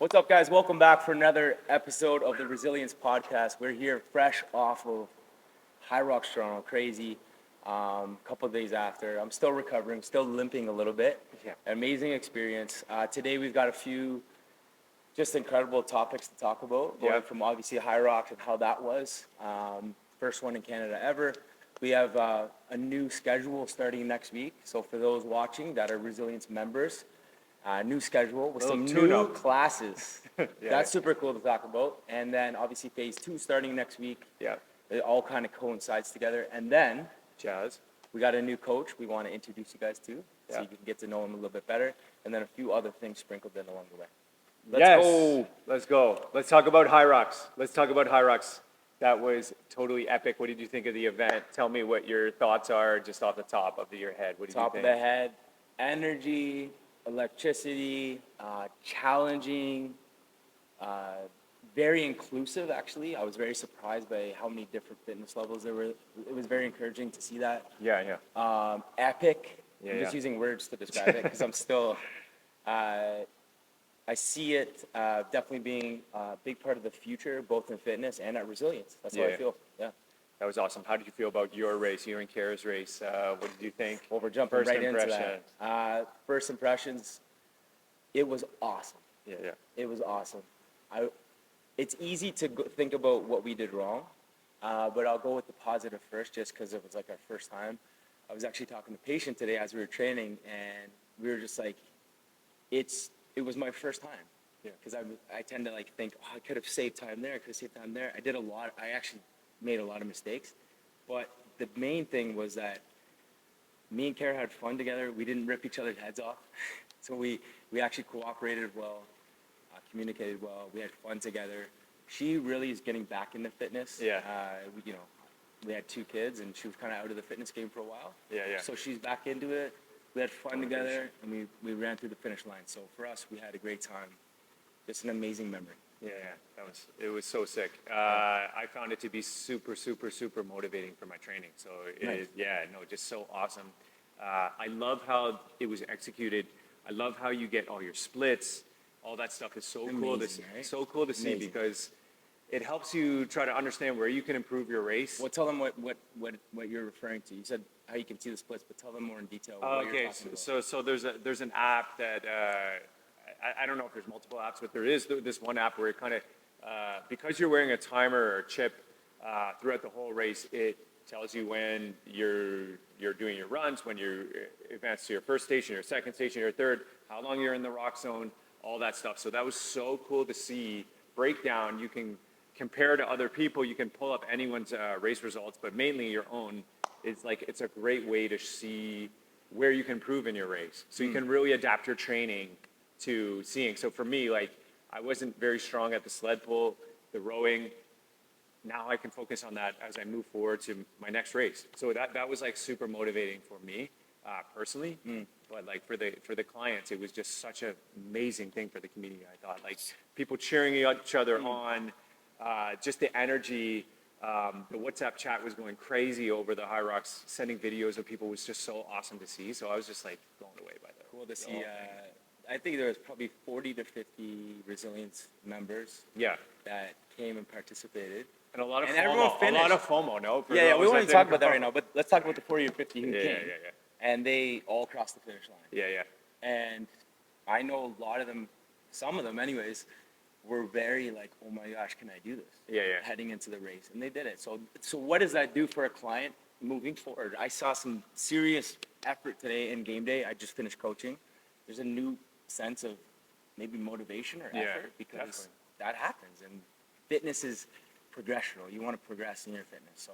What's up, guys? Welcome back for another episode of the Resilience Podcast. We're here fresh off of Hyrox Toronto, crazy. Couple of days after, I'm still recovering, still limping a little bit. Yeah. Amazing experience. Today we've got a few just incredible topics to talk about. Going from obviously Hyrox and how that was. First one in Canada ever. We have a new schedule starting next week. So for those watching that are Resilience members, new schedule with some new classes. That's super cool to talk about. And then obviously phase 2 starting next week. Yeah. It all kind of coincides together. And then Jazz. we got a new coach we want to introduce you guys to, so you can get to know him a little bit better. And then a few other things sprinkled in along the way. Let's go. Let's talk about Hyrox. That was totally epic. What did you think of the event? Tell me what your thoughts are just off the top of your head. What did you think? Top of the head, energy, electricity, challenging, very inclusive, actually. I was very surprised by how many different fitness levels there were. It was very encouraging to see that. Epic. I'm just using words to describe it because I'm still, I see it definitely being a big part of the future, both in fitness and at Resilience. That's how I feel. Yeah. That was awesome. How did you feel about your race, you and Kara's race? What did you think? Well, we're jumping right into that. First impressions, it was awesome. It was awesome. It's easy to think about what we did wrong, but I'll go with the positive first just because it was like our first time. I was actually talking to a patient today as we were training, and we were just like, it was my first time. Because I tend to like think, I could have saved time there, I could have saved time there. I actually made a lot of mistakes, but the main thing was that me and Kara had fun together. We didn't rip each other's heads off. So we actually cooperated well, communicated well. We had fun together. She really is getting back into fitness. We had 2 kids, and she was kind of out of the fitness game for a while. So she's back into it. We had fun together, and we ran through the finish line. So for us, we had a great time. Just an amazing memory. It was so sick. I found it to be super motivating for my training. So just so awesome. I love how it was executed. I love how you get all your splits. All that stuff is so cool. So cool to see because it helps you try to understand where you can improve your race. Well, tell them what you're referring to. You said how you can see the splits, but tell them more in detail what you're talking about. So there's an app that I don't know if there's multiple apps, but there is this one app where it kind of because you're wearing a timer or a chip throughout the whole race, it tells you when you're doing your runs, when you advance to your first station, your second station, your third, how long you're in the rock zone, all that stuff. So that was so cool to see breakdown. You can compare to other people. You can pull up anyone's race results, but mainly your own. It's a great way to see where you can improve in your race. So you can really adapt your training to seeing. So for me, I wasn't very strong at the sled pull, the rowing. Now I can focus on that as I move forward to my next race. So that was super motivating for me personally. But for the clients, it was just such an amazing thing for the community. I thought people cheering each other on, just the energy. The WhatsApp chat was going crazy over the Hyrox. Sending videos of people was just so awesome to see. So I was just blown away by that. Cool to see. I think there was probably 40 to 50 Resilience members that came and participated. And a lot of everyone finished. A lot of FOMO, no? We won't even talk about that right now, but let's talk about the 40 or 50 who came. And they all crossed the finish line. And I know a lot of them, some of them anyways, were very oh my gosh, can I do this? Heading into the race. And they did it. So what does that do for a client moving forward? I saw some serious effort today in game day. I just finished coaching. There's a new sense of maybe motivation or effort because that happens. And fitness is progressional. You want to progress in your fitness. So,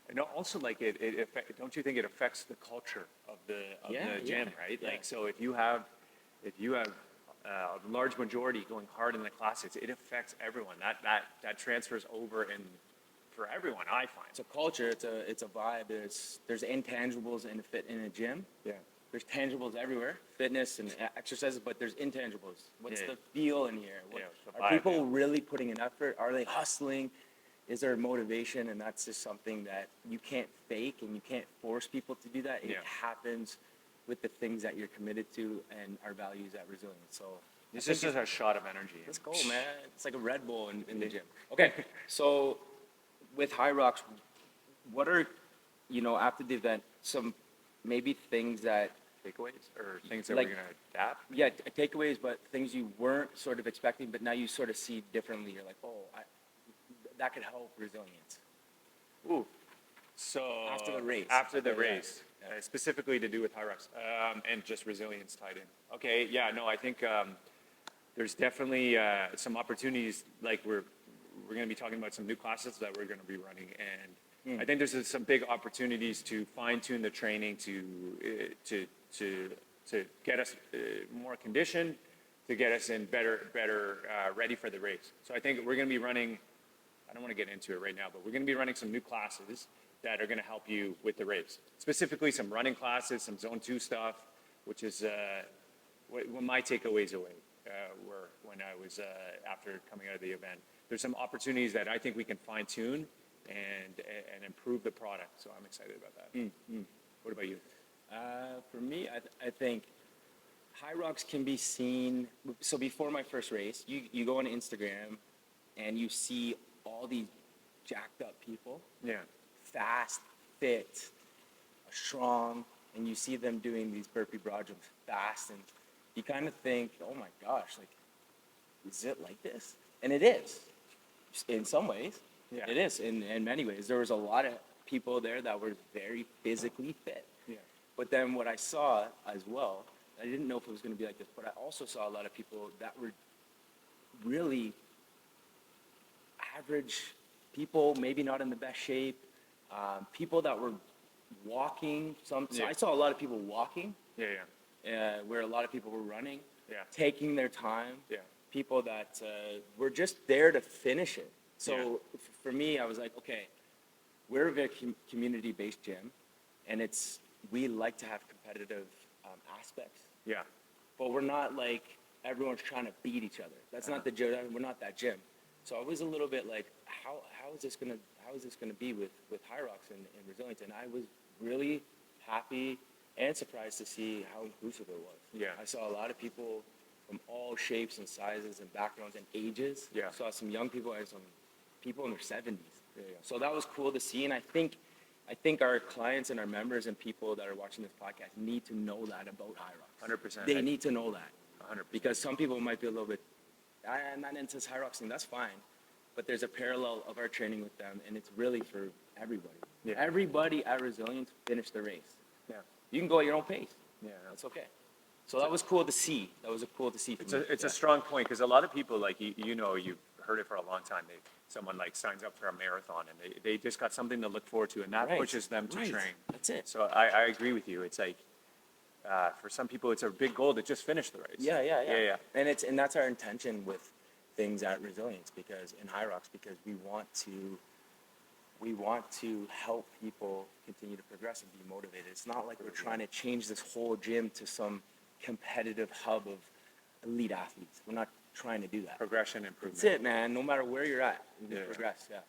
and also don't you think it affects the culture of the gym, right? So if you have a large majority going hard in the classes, it affects everyone. That transfers over for everyone, I find. It's a culture. It's a vibe. There's intangibles in a gym. There's tangibles everywhere, fitness and exercises, but there's intangibles. What's the feel in here? Are people really putting an effort? Are they hustling? Is there motivation? And that's just something that you can't fake and you can't force people to do that. It happens with the things that you're committed to and our values at Resilience. So This is just a shot of energy. Let's go, man. It's like a Red Bull in the gym. Okay, so with Hyrox, what are, after the event, some maybe things that, Takeaways or things that Like- we're going to adapt? yeah, takeaways, but things you weren't sort of expecting, but now you sort of see differently. You're like, oh, that could help resilience. Ooh. So After the race. After the Okay, yeah. race, specifically to do with Hyrox, and just resilience tied in. Okay, yeah, no, I think there's definitely some opportunities. Like we're going to be talking about some new classes that we're going to be running, and I think there's some big opportunities to fine tune the training to get us more conditioned, to get us in better ready for the race. So I think we're going to be running. I don't want to get into it right now, but we're going to be running some new classes that are going to help you with the race. Specifically, some running classes, some Zone 2 stuff, which is what my takeaways away were when I was after coming out of the event. There's some opportunities that I think we can fine tune and improve the product. So I'm excited about that. What about you? For me, I think Hyrox can be seen. So before my first race, you go on Instagram and you see all these jacked up people, Yeah. fast, fit, strong, and you see them doing these burpee broad jumps fast, and you kind of think, oh my gosh, like, is it like this? And it is, in some ways. Yeah. It is, in many ways. There was a lot of people there that were very physically fit. Yeah. But then what I saw as well, I didn't know if it was going to be like this, but I also saw a lot of people that were really average people, maybe not in the best shape, people that were walking. So Yeah. I saw a lot of people walking, Yeah. where a lot of people were running, Yeah. taking their time. Yeah. People that were just there to finish it. So Yeah. for me, I was like, okay, we're a very community-based gym, and we like to have competitive aspects, Yeah. but we're not like everyone's trying to beat each other. That's not the gym. We're not that gym. So I was a little bit like, how is this gonna be with Hyrox and Resilience? And I was really happy and surprised to see how inclusive it was. Yeah. I saw a lot of people from all shapes and sizes and backgrounds and ages. Yeah. I saw some young people and some people in their 70s. Yeah. So that was cool to see, and I think our clients and our members and people that are watching this podcast need to know that about Hyrox. 100%. They need to know that. 100%. Because some people might be a little bit, I'm not into this Hyrox thing, that's fine. But there's a parallel of our training with them, and it's really for everybody. Yeah. Everybody at Resilience finished the race. Yeah. You can go at your own pace. Yeah. That's okay. So that was cool to see. That was cool to see. It's a strong point because a lot of people, like, you've heard it for a long time. Someone like signs up for a marathon and they just got something to look forward to, and that Right. pushes them to Right. train. That's it. So I agree with you. It's like, for some people, it's a big goal to just finish the race. Yeah. And that's our intention with things at Resilience, because in Hyrox, because we want to help people continue to progress and be motivated. It's not like we're trying to change this whole gym to some competitive hub of elite athletes. We're not trying to do that. Progression, improvement. That's it, man. No matter where you're at, you can Yeah. progress. Yeah.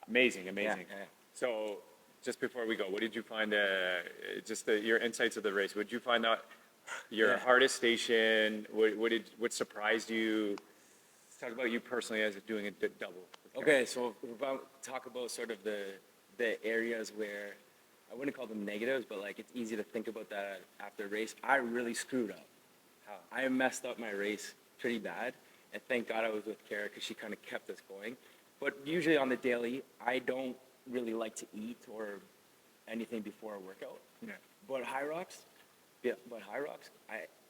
Amazing. Yeah. So just before we go, what did you find, your insights of the race? What did you find out your Yeah. hardest station? What surprised you? Let's talk about you personally as doing a double. Okay, so if I talk about sort of the areas where I wouldn't call them negatives, but like it's easy to think about that after a race. I really screwed up. How? I messed up my race pretty bad, and thank God I was with Kara because she kind of kept us going. But usually on the daily, I don't really like to eat or anything before a workout. Yeah. But Hyrox,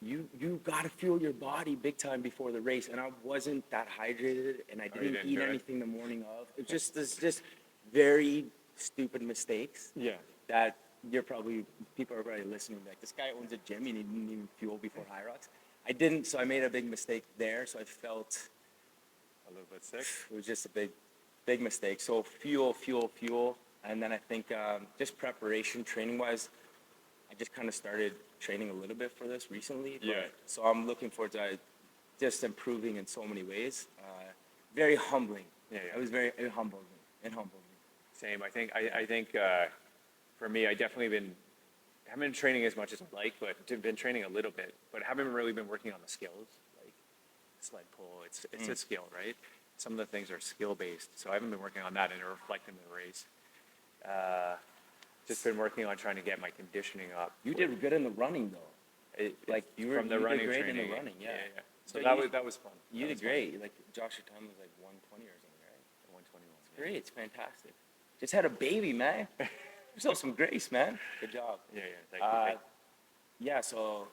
you gotta fuel your body big time before the race, and I wasn't that hydrated, and I Oh, you didn't didn't eat do it? anything the morning of. It's just very stupid mistakes Yeah. that people are probably listening like, this guy owns a gym and he didn't even fuel before Hyrox. I didn't, so I made a big mistake there. So I felt A little bit sick. it was just a big mistake. So fuel, and then I think just preparation, training wise, I just kind of started training a little bit for this recently. But, Yeah. So I'm looking forward to just improving in so many ways. Very humbling. Yeah. It was very humbling. Same. I think for me, I definitely haven't been training as much as I'd like, but been training a little bit, but haven't really been working on the skills. Like sled pull. It's a skill, right? Some of the things are skill based. So I haven't been working on that and it reflected in the race. Just been working on trying to get my conditioning up. You did good in the running though. Like you from the did running great training. in the running, yeah. So So that was fun. You did great. Like Josh, your time was like 120 or something, right? 121. Great, it's fantastic. Just had a baby, man. Yourself some grace, man. Good job. Yeah, thank you. Yeah, so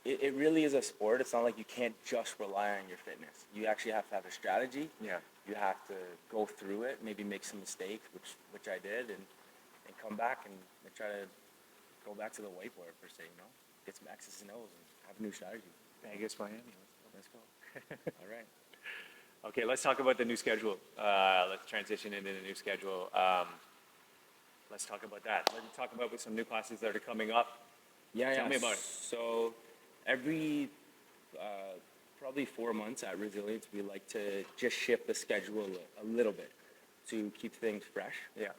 it really is a sport. It's not like you can't just rely on your fitness. You actually have to have a strategy. Yeah. You have to go through it, maybe make some mistakes, which I did, and come back and try to go back to the whiteboard per se, get some X's and O's and have a new strategy. Vegas, Miami. Let's go. All right. Okay, let's talk about the new schedule. Let's transition into the new schedule. Let's talk about that. Let's talk about some new classes that are coming up. Tell me about it. So every probably 4 months at Resilience, we like to just shift the schedule a little bit to keep things fresh. Yeah.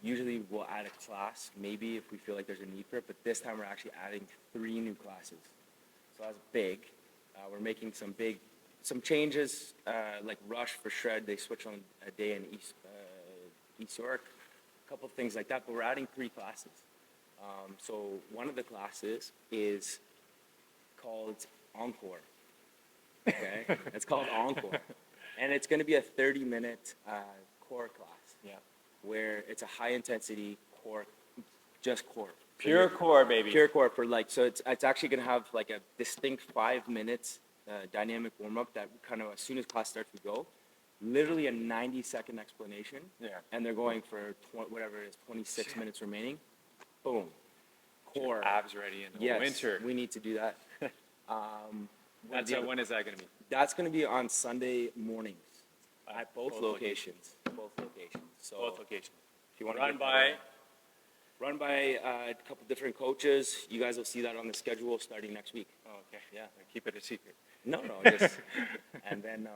Usually we'll add a class, maybe if we feel like there's a need for it, but this time we're actually adding 3 new classes. So that's big. We're making some changes, like Rush for Shred, they switch on a day in East York, a couple of things like that, but we're adding 3 classes. So one of the classes is called Encore. Okay, it's called Encore, and it's going to be a 30-minute core class. Yeah. Where it's a high intensity core, just core. Pure core, baby. Pure core for so it's actually going to have like a distinct 5 minutes dynamic warm up that kind of as soon as class starts we go. Literally a 90-second explanation. Yeah. And they're going for whatever it is, 26 minutes remaining. Boom. Core. Abs ready in the winter. We need to do that. When is that going to be? That's going to be on Sunday mornings at both locations. Both locations. So Both locations. if you want Run to run by a couple different coaches, you guys will see that on the schedule starting next week. Oh, okay. Yeah. Keep it a secret. No, just and then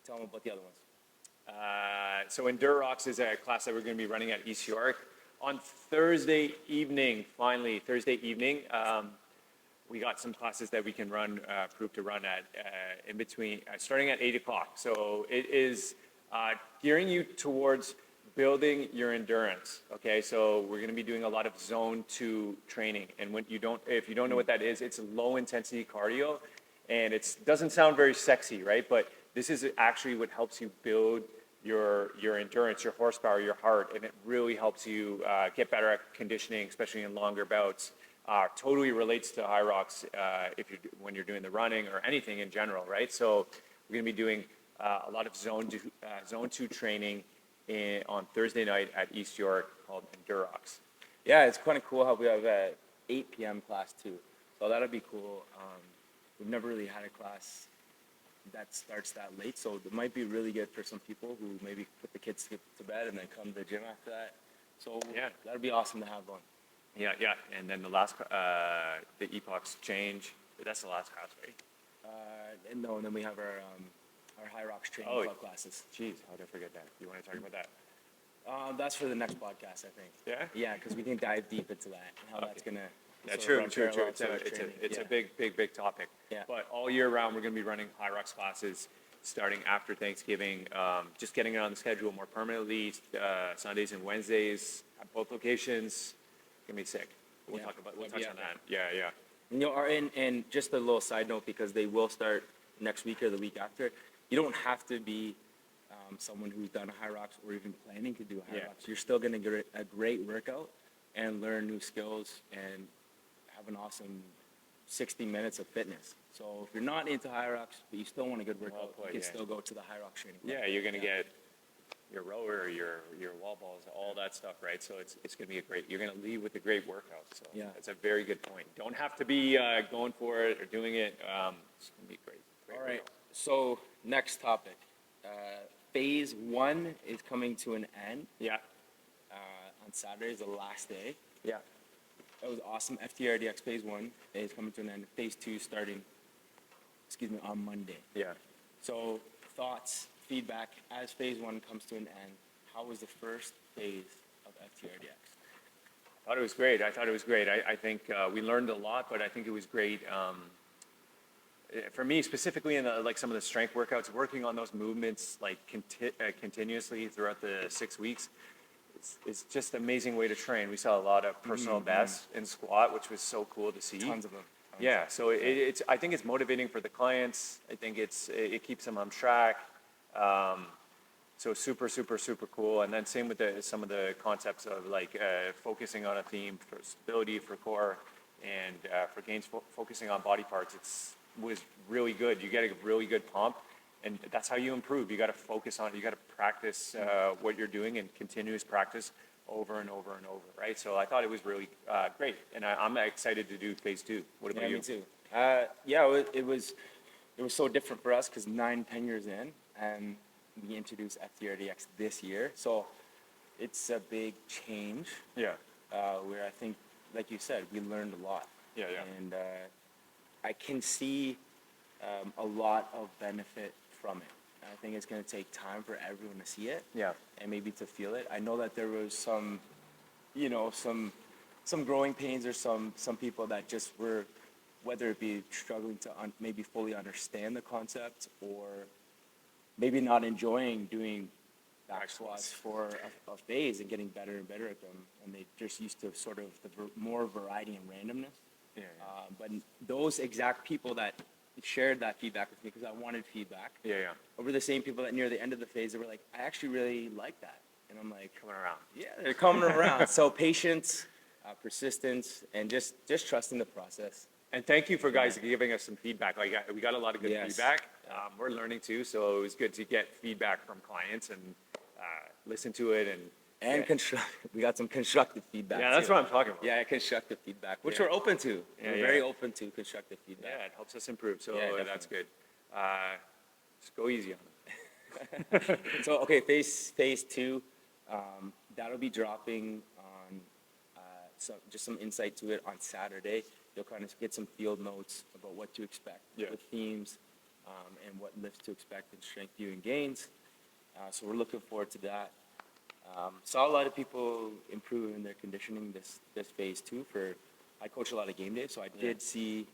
tell them about the other ones. So Hyrox is a class that we're going to be running at East York on Thursday evening. Finally, Thursday evening, we got some classes that we can run, prove to run at in between, starting at 8 o'clock. So it is gearing you towards building your endurance. Okay, so we're going to be doing a lot of zone 2 training, and if you don't know what that is, it's low intensity cardio, and it doesn't sound very sexy, right? But this is actually what helps you build your endurance, your horsepower, your heart, and it really helps you get better at conditioning, especially in longer bouts. Totally relates to Hyrox when you're doing the running or anything in general, right? So we're going to be doing a lot of zone 2 training on Thursday night at East York called Hyrox. Yeah, it's kind of cool how we have a 8 p.m. class too. So that'll be cool. We've never really had a class that starts that late, so it might be really good for some people who maybe put the kids to bed and then come to the gym after that. So yeah, that'd be awesome to have one. Yeah, and then the last, the epochs change. That's the last class, right? And then we have our Hyrox training club classes. Jeez, how did I forget that? You want to talk about that? That's for the next podcast, I think. Yeah? Yeah, because we can dive deep into that and how that's going to... Yeah, true. It's a big topic. Yeah. But all year round, we're going to be running Hyrox classes starting after Thanksgiving, just getting it on the schedule more permanently, Sundays and Wednesdays at both locations. It's going to be sick. We'll touch on that. Yeah. And just a little side note, because they will start next week or the week after, you don't have to be someone who's done a Hyrox or even planning to do a Hyrox. Yeah. You're still going to get a great workout and learn new skills and have an awesome 60 minutes of fitness. So if you're not into Hyrox, but you still want a good workout, you can still go to the Hyrox training club. Yeah, you're going to get your rower, your wall balls, all that stuff, right? So it's going to be you're going to leave with a great workout. So that's a very good point. Don't have to be going for it or doing it. It's going to be great. All right. Workout. So next topic. Phase 1 is coming to an end. Yeah. On Saturday is the last day. Yeah. That was awesome. FTRDx phase 1 is coming to an end. Phase 2 starting, on Monday. Yeah. So thoughts, feedback, as phase 1 comes to an end, how was the first phase of FTRDx? I thought it was great. I think we learned a lot, but I think it was great. for me specifically in like some of the strength workouts, working on those movements like continuously throughout the 6 weeks, it's just an amazing way to train. We saw a lot of personal bests in squat, which was so cool to see. Tons of them. Yeah, so it's I think it's motivating for the clients. I think it keeps them on track. So super, super, super cool. And then same with some of the concepts of like focusing on a theme for stability, for core, and for gains, focusing on body parts. Was really good. You get a really good pump, and that's how you improve. You got to focus on it. You got to practice what you're doing and continuous practice over and over and over, right? So I thought it was really great, and I'm excited to do phase 2. What about you? Me too. It was so different for us because 9-10 years in, and we introduced FTRDx this year, so it's a big change. Yeah. Where I think, like you said, we learned a lot. Yeah. And I can see a lot of benefit from it. I think it's going to take time for everyone to see it. Yeah. And maybe to feel it. I know that there was some growing pains, or some people that just were, whether it be struggling to maybe fully understand the concept, or maybe not enjoying doing back squats for a phase and getting better and better at them, and they just used to sort of more variety and randomness. Yeah. But those exact people that shared that feedback with me, because I wanted feedback, Yeah. were the same people that near the end of the phase, they were like, I actually really like that. And I'm like, Coming around. yeah, they're coming around. So patience, persistence, and just trusting the process. And thank you for guys giving us some feedback. Like we got a lot of good Yes. feedback. We're learning too, so it was good to get feedback from clients and listen to it. And we got some constructive feedback. Yeah, that's too. what I'm talking about. Yeah, constructive feedback, which Yeah. we're open to. Yeah, We're yeah. very open to constructive feedback. Yeah, it helps us improve. So Yeah, that's definitely. good. Just go easy on it. So okay, phase 2, that'll be dropping on just some insight to it on Saturday. You'll kind of get some field notes about what to expect with themes, and what lifts to expect in strength, and gains. So we're looking forward to that. Saw a lot of people improve in their conditioning this phase 2. I coach a lot of game days, so I did see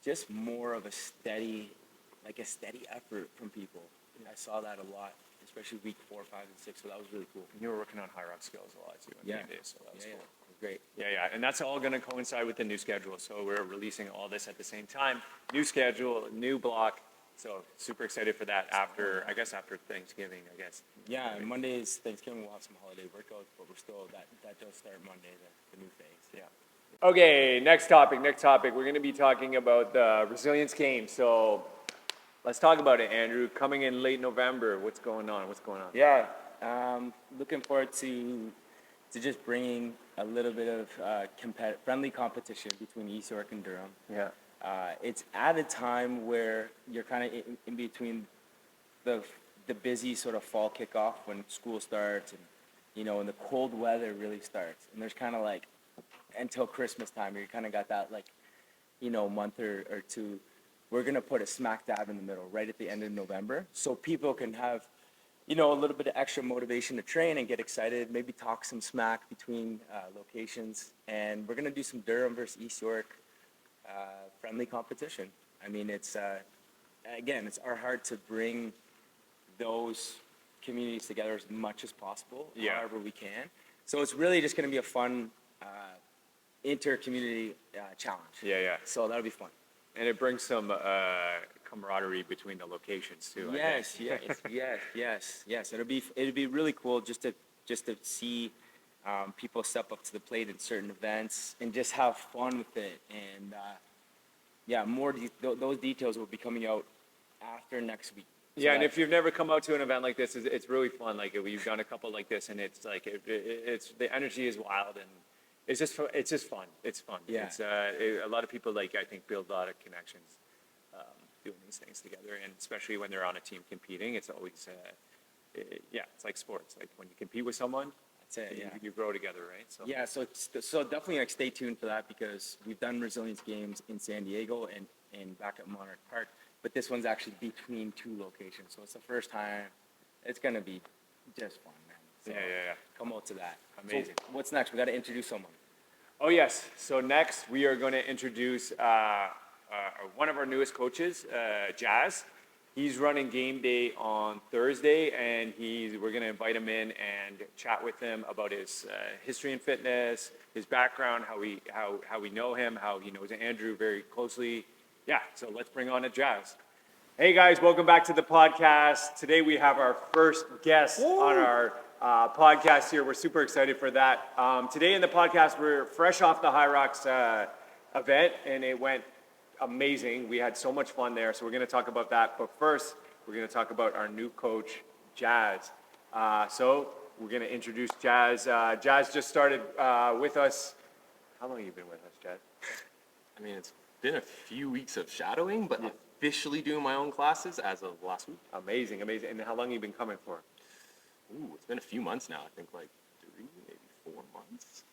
just more of a steady effort from people. I saw that a lot, especially week 4, 5, and 6. So that was really cool. You were working on Hyrox skills a lot too on game days, so that was cool. Great. Yeah, and that's all going to coincide with the new schedule. So we're releasing all this at the same time. New schedule, new block. So super excited for that after Thanksgiving, I guess. Yeah, and Monday is Thanksgiving. We'll have some holiday workouts, but we're still that does start Monday, the new phase. Yeah. Okay, next topic. We're going to be talking about the resilience game. So let's talk about it, Andrew. Coming in late November, what's going on? Yeah, looking forward to just bringing a little bit of friendly competition between East York and Durham. Yeah. It's at a time where you're kind of in between the busy sort of fall kickoff when school starts, and when the cold weather really starts, and there's kind of like until Christmas time, you kind of got that month or two. We're gonna put a smack dab in the middle, right at the end of November, so people can have a little bit of extra motivation to train and get excited, maybe talk some smack between locations, and we're gonna do some Durham versus East York friendly competition. I mean, it's our heart to bring those communities together as much as possible, however we can. So it's really just going to be a fun inter-community challenge. Yeah. So that'll be fun. And it brings some camaraderie between the locations too. Yes. It'll be really cool just to see people step up to the plate in certain events and just have fun with it. And those details will be coming out after next week. So and if you've never come out to an event like this, it's really fun. Like we've done a couple like this, and it's like it's the energy is wild, and it's just fun. It's fun. Yeah. It's a lot of people I think build a lot of connections doing these things together, and especially when they're on a team competing, it's always it's like sports. Like when you compete with someone, that's it. you grow together, right? So So definitely stay tuned for that, because we've done resilience games in San Diego and back at Monarch Park, but this one's actually between 2 locations, so it's the first time. It's gonna be just fun, man. So come out to that. Amazing. So what's next? We got to introduce someone. Oh yes. So next we are going to introduce a one of our newest coaches, Jazz. He's running game day on Thursday, and we're going to invite him in and chat with him about his history in fitness, his background, how we know him, how he knows Andrew very closely. Yeah, so let's bring on a Jazz. Hey guys, welcome back to the podcast. Today we have our first guest on our podcast here. We're super excited for that. Today in the podcast, we're fresh off the Hyrox event, and it went amazing. We had so much fun there, so we're going to talk about that. But first, we're going to talk about our new coach, Jazz. So we're going to introduce Jazz. Jazz just started with us. How long have you been with us, Jazz? I mean, it's been a few weeks of shadowing, but officially doing my own classes as of last week. Amazing, amazing. And how long have you been coming for? Ooh, it's been a few months now. I think like 3, maybe 4 months.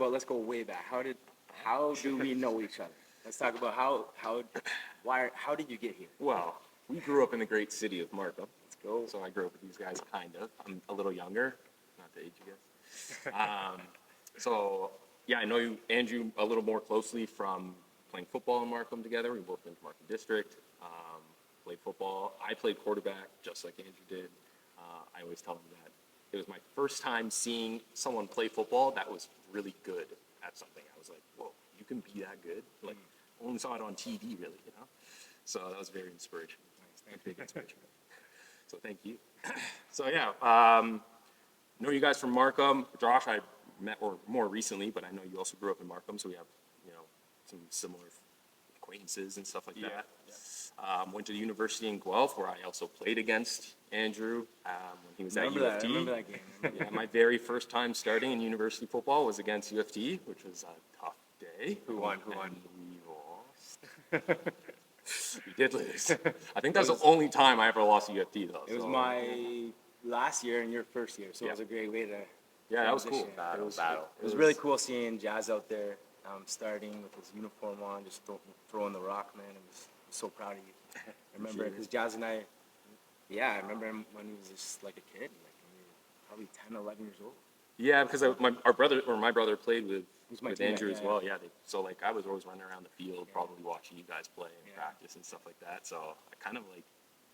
Let's go way back. How do we know each other? Let's talk about how did you get here? Well, we grew up in the great city of Markham. Let's go. So I grew up with these guys, kind of. I'm a little younger, not to age you guys. So yeah, I know you, Andrew, a little more closely from playing football in Markham together. We both went to Markham District, played football. I played quarterback, just like Andrew did. I always tell him that it was my first time seeing someone play football that was really good at something. I was like, whoa, you can be that good? Like, I only saw it on TV, really, you know? So that was very inspirational. Nice, big inspiration. So thank you. So yeah, know you guys from Markham. Josh, I met more recently, but I know you also grew up in Markham, so we have, you know, some similar acquaintances and stuff like that. Yeah. Went to the university in Guelph, where I also played against Andrew when he was at UFT. I remember that game. Yeah, my very first time starting in university football was against UFT, which was a tough day. Who won? We lost. We did lose. I think that's the only time I ever lost to UFT, though. It was my last year and your first year, so it was a great way to. Yeah, that was cool. It was really cool seeing Jazz out there, starting with his uniform on, just throwing the rock, man. I was so proud of you. I remember because Jazz and I remember him when he was just like a kid, like when we were probably 10, 11 years old. Yeah, because my brother played with Andrew as well. Yeah, so like I was always running around the field, probably watching you guys play and practice and stuff like that. So I kind of like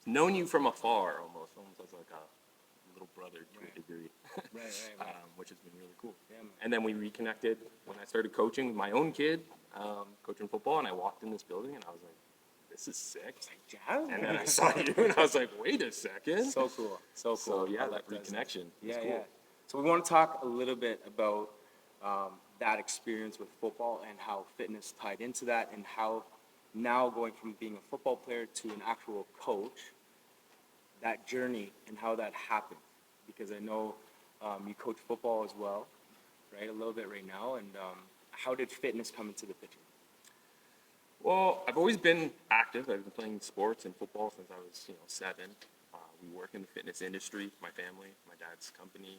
known you from afar, almost as like a little brother to a degree, which has been really cool. Yeah, and then we reconnected when I started coaching my own kid, coaching football, and I walked in this building and I was like, this is sick. It's like Jazz. And then I saw you and I was like, wait a second. So cool. So yeah, that reconnection. Yeah, cool. So we want to talk a little bit about that experience with football and how fitness tied into that, and how now going from being a football player to an actual coach, that journey and how that happened. Because I know you coach football as well, right? A little bit right now. And how did fitness come into the picture? Well, I've always been active. I've been playing sports and football since I was, 7. We work in the fitness industry. My family, my dad's company,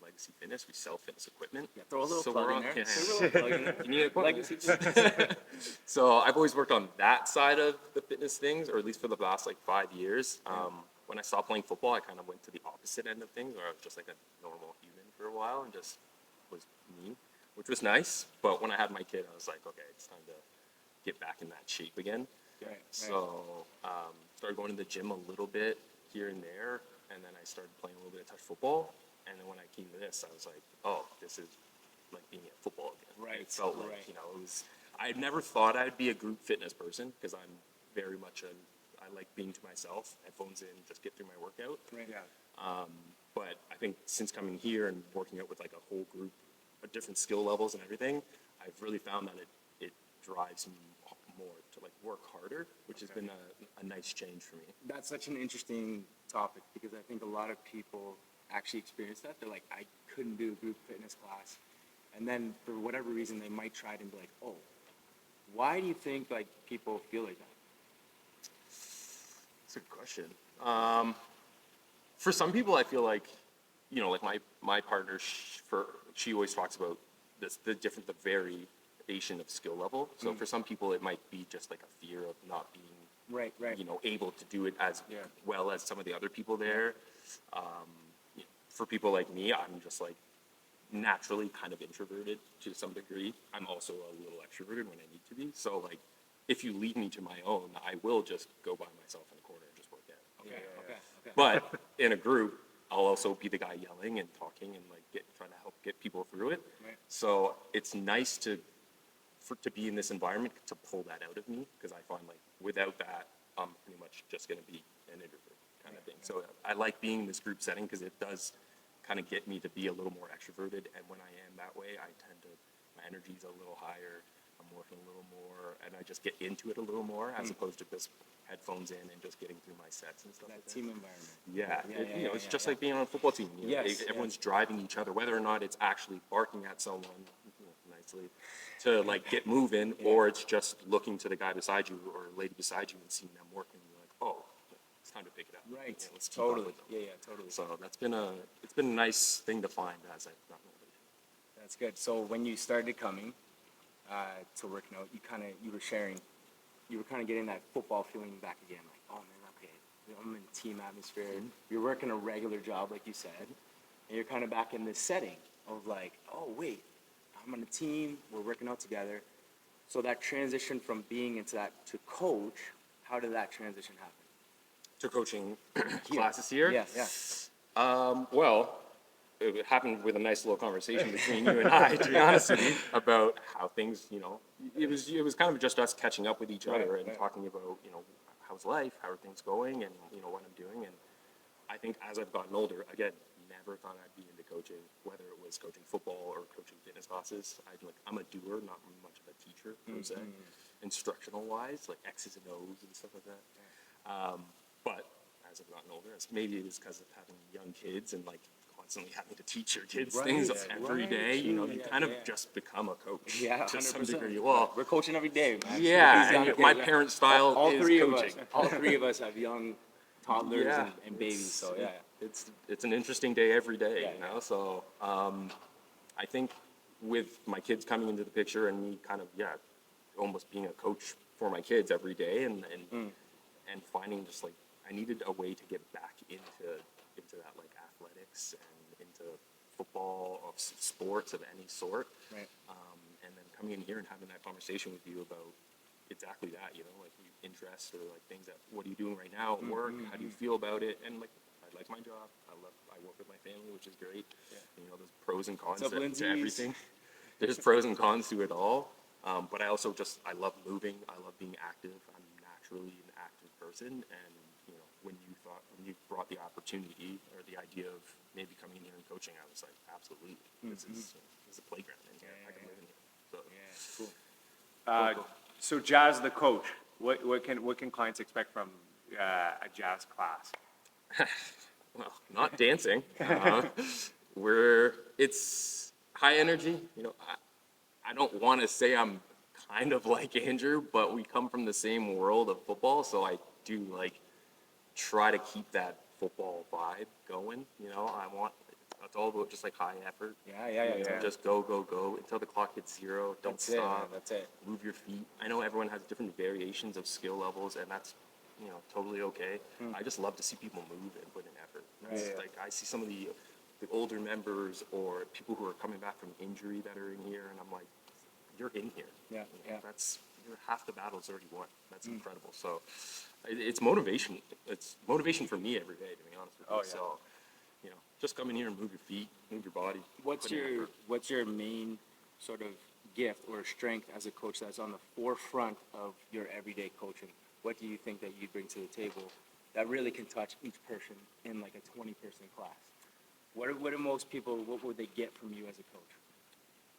Legacy Fitness. We sell fitness equipment. Yeah, throw a little plug in there. Throw a little plug in there. You need equipment. Legacy. So I've always worked on that side of the fitness things, or at least for the last 5 years. When I stopped playing football, I kind of went to the opposite end of things, where I was just like a normal human for a while and just was me, which was nice. But when I had my kid, I was like, okay, it's time to get back in that shape again. Right. So started going to the gym a little bit here and there, and then I started playing a little bit of touch football. And then when I came to this, I was like, oh, this is like being at football again. Right. It felt like, it was, I never thought I'd be a group fitness person, because I'm very much I like being to myself, headphones in, just get through my workout. Right. Yeah. But I think since coming here and working out with like a whole group of different skill levels and everything, I've really found that it drives me more to like work harder, which has been a nice change for me. That's such an interesting topic, because I think a lot of people actually experience that. They're like, I couldn't do a group fitness class. And then for whatever reason, they might try it and be like, oh, why do you think like people feel like that? That's a good question. For some people, I feel like, like my partner, she always talks about the variation of skill level. So for some people, it might be just like a fear of not being able to do it as well as some of the other people there. For people like me, I'm just like naturally kind of introverted to some degree. I'm also a little extroverted when I need to be. So like, if you leave me to my own, I will just go by myself in the corner and just work out. Okay. But in a group, I'll also be the guy yelling and talking and like trying to help get people through it. Right. So it's nice to be in this environment to pull that out of me, because I find like without that, I'm pretty much just going to be an introvert kind of thing. So I like being in this group setting because it does kind of get me to be a little more extroverted. And when I am that way, I tend to, my energy's a little higher. I'm working a little more, and I just get into it a little more as opposed to just headphones in and just getting through my sets and stuff. That like that. team environment. Yeah, it's just like being on a football team. You know, Yes, everyone's driving each other, whether or not it's actually barking at someone nicely to like get moving, or it's just looking to the guy beside you or lady beside you and seeing them working. You're like, oh, it's time to pick it up. Right. You know, let's keep up Totally. with them. Yeah, totally. So it's been a nice thing to find as I've gotten older. That's good. So when you started coming to working out, you were sharing, you were kind of getting that football feeling back again. Like, oh man, okay, I'm in team atmosphere. Mm-hmm. You're working a regular job, like you said, and you're kind of back in this setting of like, oh wait, I'm on a team. We're working out together. So that transition from being into that to coach, how did that transition happen? To coaching classes here? Yeah. Well, it happened with a nice little conversation between you and I, to be honest with you, about how things, you know, it was kind of just us catching up with each other and talking about, you know, how's life, how are things going, and, you know, what I'm doing. And I think as I've gotten older, again, never thought I'd be into coaching, whether it was coaching football or coaching fitness classes. I'm a doer, not much of a teacher, per se, instructional wise, like X's and O's and stuff like that. But as I've gotten older, maybe it was because of having young kids and like constantly having to teach your kids things every day. You know, you kind of just become a coach to some 100%. degree. Well, We're coaching every day, man. yeah, These young and kids, my parents' style all is three coaching. all three of us have young toddlers Yeah, and babies. So yeah. it's an interesting day every day, Yeah, you know. So I think with my kids coming into the picture and me kind of almost being a coach for my kids every day, and finding just like I needed a way to get back into that like athletics and into football or sports of any sort. Right. And then coming in here and having that conversation with you about exactly that, you know, like interests or like things that, what are you doing right now at work? How do you feel about it? And like, I like my job. I work with my family, which is great. Yeah. You know, there's pros and cons to everything. There's pros and cons to it all. But I also I love moving. I love being active. I'm naturally an active person. And, you know, when you brought the opportunity or the idea of maybe coming in here and coaching, I was like, absolutely. This is a playground in here. I can live in here. So, Cool. So Jazz, the coach, what can clients expect from a jazz class? well, not dancing. It's high energy. You know, I don't want to say I'm kind of like Andrew, but we come from the same world of football, so I do like try to keep that football vibe going. You know, it's all about just like high effort. Yeah. Just go until the clock hits zero. Don't That's it, stop. man. That's it. Move your feet. I know everyone has different variations of skill levels, and that's, you know, totally okay. I just love to see people move and put in effort. It's like I see some of the older members or people who are coming back from injury that are in here, and I'm like, you're in here. Yeah. That's half the battle's already won. That's incredible. So it's motivation. It's motivation for me every day, to be honest with you. So, you know, just come in here and move your feet, move your body. What's your main sort of gift or strength as a coach that's on the forefront of your everyday coaching? What do you think that you bring to the table that really can touch each person in like a 20-person class? What do most people, what would they get from you as a coach?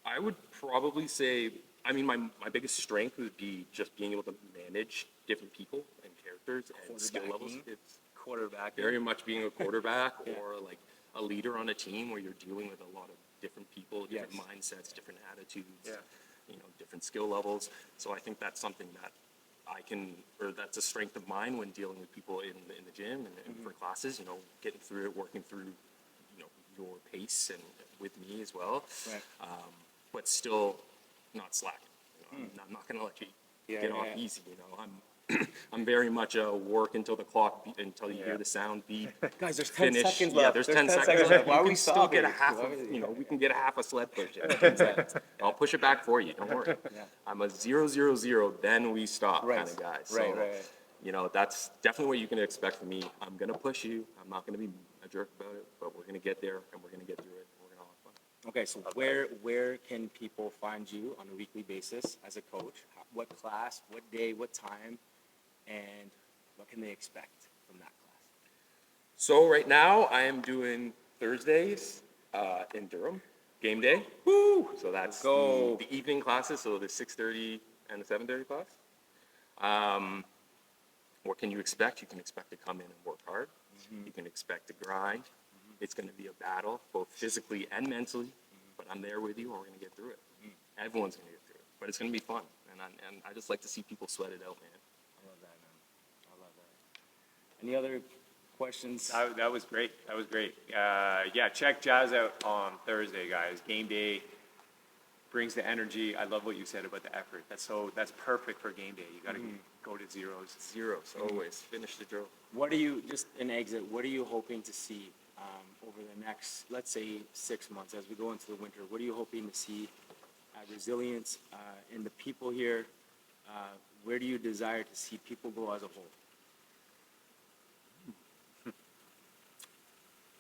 I would probably say, I mean, my biggest strength would be just being able to manage different people and characters and skill levels. It's Quarterback. very much being a quarterback or like a leader on a team where you're dealing with a lot of different people, different mindsets, different attitudes, you know, different skill levels. So I think that's something that that's a strength of mine when dealing with people in the gym and for classes, you know, getting through it, working through, you know, your pace and with me as well. Right. But still not slacking. You know, I'm not going to let you get off easy. You know, I'm very much a work until the clock, until you hear the sound beep. Guys, there's 10 Finish. seconds Yeah, left. there's 10 seconds left. left. Why You are we can still get a stopping? half of, we can get a half a sled push. Exactly. I'll push it back for you. Don't worry. Yeah. I'm a 0-0-0, then we stop Right. kind of guy. So, Right. that's definitely what you can expect from me. I'm gonna push you. I'm not gonna be a jerk about it, but we're gonna get there and we're gonna get through it. And we're gonna all have fun. Okay, so where can people find you on a weekly basis as a coach? What class, what day, what time, and what can they expect from that class? So right now I am doing Thursdays in Durham, game day. Woo! So that's go. the evening classes, so the 6:30 and the 7:30 class. What can you expect? You can expect to come in and work hard. You can expect to grind. It's going to be a battle, both physically and mentally, but I'm there with you, and we're going to get through it. Everyone's going to get through it, but it's going to be fun, and I just like to see people sweat it out, man. I love that, man. I love that. Any other questions? That was great. That was great. Yeah, check Jazz out on Thursday, guys. Game day brings the energy. I love what you said about the effort. That's perfect for game day. You got to go to zeros. Zeros, always. Finish the drill. What are you, just an exit, what are you hoping to see over the next, let's say, 6 months as we go into the winter? What are you hoping to see resilience in the people here? Where do you desire to see people go as a whole?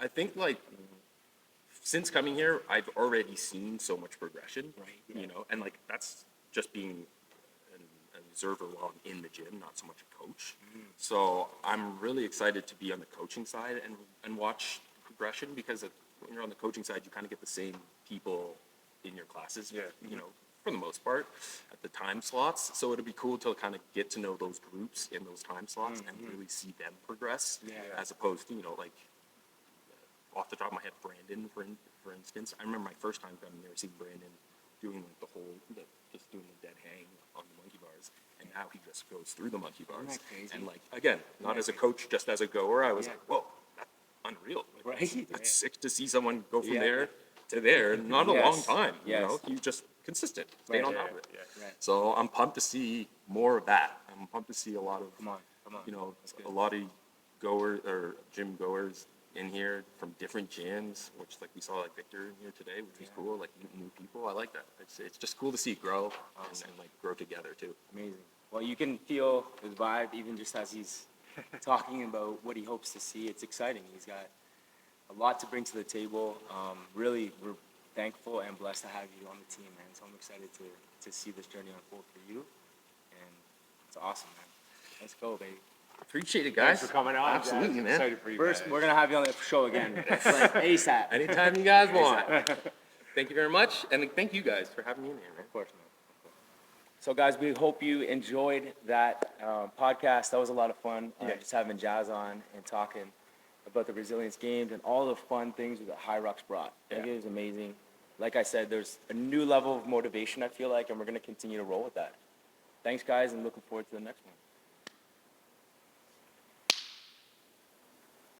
I think since coming here, I've already seen so much progression, Right, yeah. and that's just being an observer while I'm in the gym, not so much a coach. So I'm really excited to be on the coaching side and watch progression, because when you're on the coaching side, you kind of get the same people in your classes, for the most part, at the time slots. So it'll be cool to kind of get to know those groups in those time slots and really see them progress, as opposed to, off the top of my head, Brandon, for instance. I remember my first time coming here, seeing Brandon doing just doing the dead hang on the monkey bars, and now he just goes through the monkey bars. that crazy? And again, not as a coach, just as a goer, I was like, whoa, that's unreal. Right. That's sick to see someone go from Yeah. there to there in not a long Yes. time. Yes. He's just consistent, Right. staying on top of it. Right. So I'm pumped to see more of that. I'm pumped to see a lot of, Come on. a lot of gym goers in here from different gyms, which we saw Victor in here today, which was cool, new people. I like that. It's just cool to see it grow and grow together too. Amazing. Well, you can feel his vibe even just as he's talking about what he hopes to see. It's exciting. He's got a lot to bring to the table. Really, we're thankful and blessed to have you on the team, man. So I'm excited to see this journey unfold for you. And it's awesome, man. Let's go, baby. Appreciate it, guys. Thanks for coming on. Absolutely, Jazz. man. Excited for you First, guys. we're going to have you on the show again. ASAP. Anytime you guys want. Thank you very much, and thank you guys for having me in here, man. Of course, man. So, guys, we hope you enjoyed that podcast. That was a lot of fun, just having Jazz on and talking about the Resilience Games and all the fun things that Hyrox brought. I think it was amazing. Like I said, there's a new level of motivation, I feel like, and we're going to continue to roll with that. Thanks, guys, and looking forward to the next one.